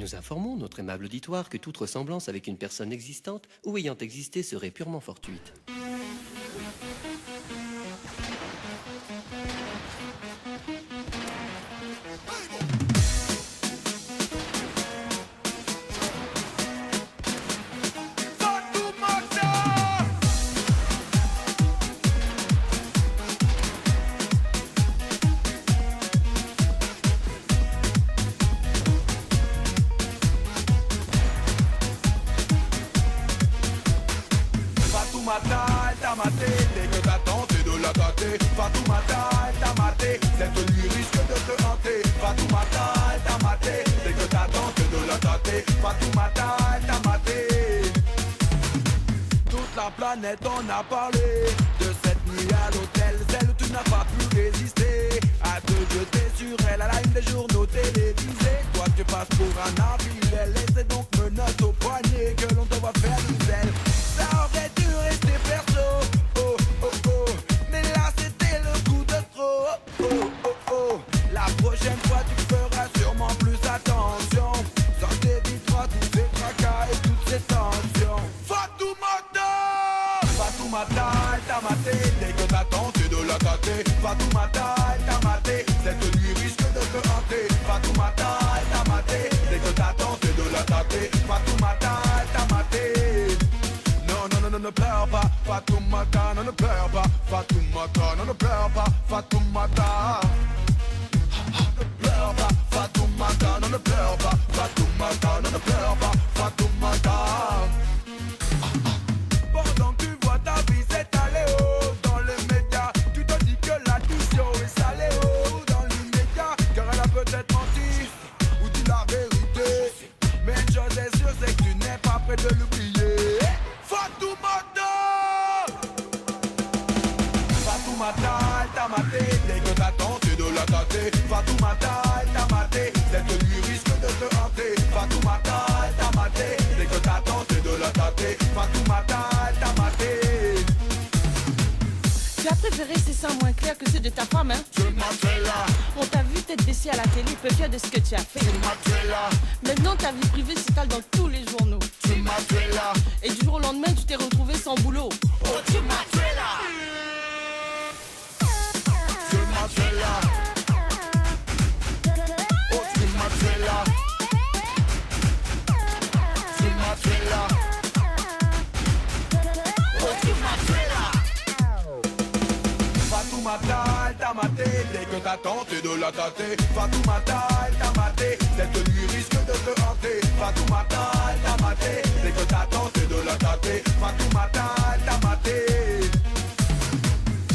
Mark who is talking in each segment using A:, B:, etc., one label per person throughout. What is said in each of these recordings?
A: Nous informons notre aimable auditoire que toute ressemblance avec une personne existante ou ayant existé serait purement fortuite.
B: Fatoumata, elle t'a maté, dès que t'as tenté de la tâter. Fatoumata, elle t'a maté, cette nuit risque de te hanter. Fatoumata, elle t'a maté, dès que t'as tenté de la tâter. Fatoumata, elle t'a maté. Toute la planète en a parlé de cette nuit à l'hôtel, celle où tu n'as pas pu résister à te jeter sur elle à la une des journaux télévisés. Toi tu passes pour un navire, laissez donc menottes au poignet que l'on te voit faire du zèle. Ça aurait dû rester perso, oh oh oh, mais là c'était le coup de trop, oh oh oh. La prochaine fois tu feras sûrement plus attention. Ça t'évitera tous ces tracas et toutes ces tensions. Fatoumata, Fatoumata, elle t'a maté, dès que t'as tenté de la tâter. Fatoumata, elle t'a maté, cette nuit risque de te hanter. Fatoumata, elle t'a maté, dès que t'as tenté de la tâter. Fatoumata, elle t'a maté. Non, non, non, non, ne pleure pas, Fatoumata, non, ne pleure pas, Fatoumata, non, ne pleure pas, Fatoumata. Ne pleure pas, Fatoumata, non, ne pleure pas, Fatoumata, non, ne pleure pas, Fatoumata. Pendant que tu vois ta vie s'étaler haut dans les médias, tu te dis que l'addition est salée haut dans l'immédiat. Car elle a peut-être menti ou dit la vérité, mais une chose est sûre, c'est que tu n'es pas prêt de l'oublier. Fatoumata, Fatoumata, elle t'a maté, dès que t'as tenté de la tâter. Fatoumata, elle t'a maté, cette nuit risque de te hanter. Fatoumata, elle t'a maté, dès que t'as tenté de la tâter. Fatoumata, elle t'a maté.
C: Tu as préféré ces seins moins clairs que ceux de ta femme, hein?
B: Tu m'as fait là,
C: On t'a vu tête baissée à la télé, peu fier de ce que tu as fait.
B: tu m'as fait là,
C: Maintenant ta vie privée s'étale dans tous les journaux.
B: tu m'as fait là,
C: Et du jour au lendemain tu t'es retrouvé sans boulot.
B: oh tu m'as fait là, tu m'as fait là, oh tu m'as fait là, tu m'as fait là, oh tu m'as fait là. Fatoumata, elle t'a maté, dès que t'as tenté de la tâter. Fatoumata, elle t'a maté, cette nuit risque de te hanter. Fatoumata, elle t'a maté, dès que t'as tenté de la tâter. Fatoumata, elle t'a maté.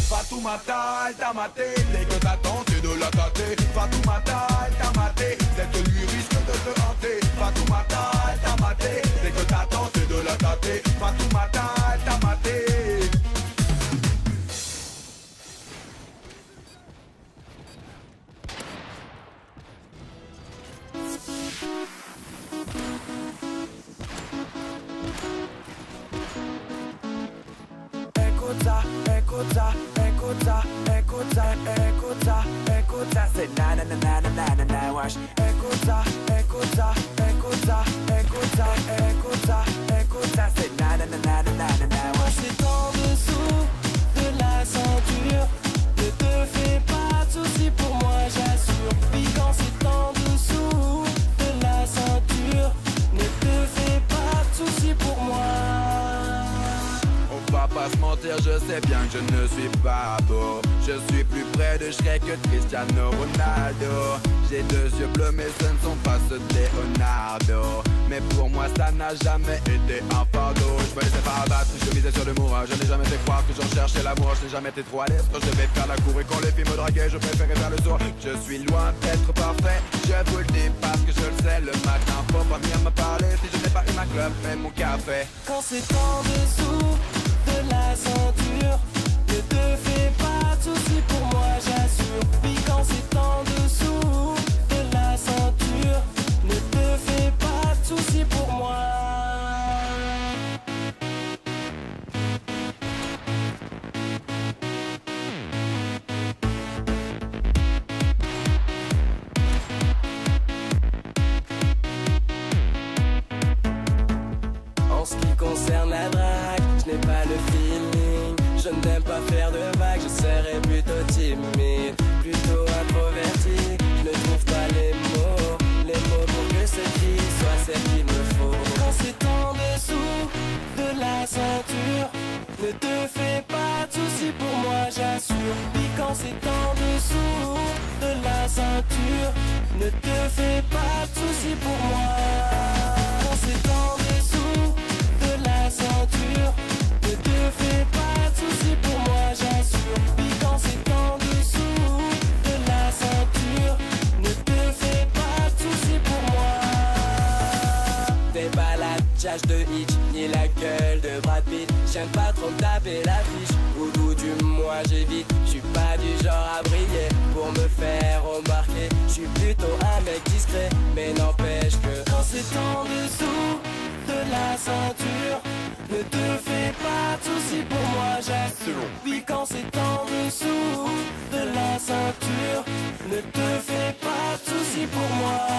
B: Fatoumata, elle t'a maté, dès que t'as tenté de la tâter. Fatoumata, elle t'a maté, cette nuit risque de te hanter. Fatoumata, elle t'a maté, dès que t'as tenté de la tâter. Fatoumata, elle t'a maté. Écoute ça, écoute ça, écoute ça, écoute ça, écoute ça, c'est na na na na na na na wesh. Écoute ça, écoute ça, écoute ça, écoute ça, écoute ça, écoute ça, c'est na na na na na na na
D: Quand
B: wesh.
D: c'est en dessous de la ceinture, ne te fais pas de soucis pour moi, j'assure. Puis quand c'est en dessous de la ceinture, ne te fais pas de soucis pour moi.
B: On va pas se mentir, je sais bien que je ne suis pas beau. Je suis plus près de Shrek que Cristiano Ronaldo. J'ai deux yeux bleus mais ce ne sont pas ceux de Leonardo. Mais pour moi ça n'a jamais été un fardeau. Je me laissais pas abattre, je misais sur l'humour. Je n'ai jamais fait croire que j'en cherchais l'amour. Je n'ai jamais été trop à l'aise quand je devais faire la cour. Et quand les filles me draguaient, je préférais faire le sourd. Je suis loin d'être parfait, je vous le dis parce que je le sais. Le matin faut pas venir me parler si je n'ai pas eu ma clope et mon café.
D: Quand c'est en dessous de la ceinture, ne te fais pas de soucis pour moi, j'assure. Puis quand c'est en dessous de la ceinture, ne te fais pas de soucis pour moi. le feeling. Je n'aime pas faire de vagues, je serais plutôt timide, plutôt introverti. Je ne trouve pas les mots pour que cette fille soit celle qu'il me faut. Quand c'est en dessous de la ceinture, ne te fais pas de soucis pour moi, j'assure. Puis quand c'est en dessous de la ceinture, ne te fais pas de soucis pour moi. Quand c'est en dessous de la ceinture, ne te fais pas de soucis pour moi, j'assure. Puis quand c'est en dessous de la ceinture, ne te fais pas de soucis pour moi. T'es pas la tchatche de Hitch, ni la gueule de Brad Pitt. J'aime pas trop me taper l'affiche, au bout du mois j'évite. J'suis pas du genre à briller pour me faire remarquer. J'suis plutôt un mec discret, mais n'empêche que quand c'est en dessous de la ceinture, ne te fais pas de soucis pour moi, j'assure. Puis quand c'est en dessous de la ceinture, ne te fais pas de soucis pour moi.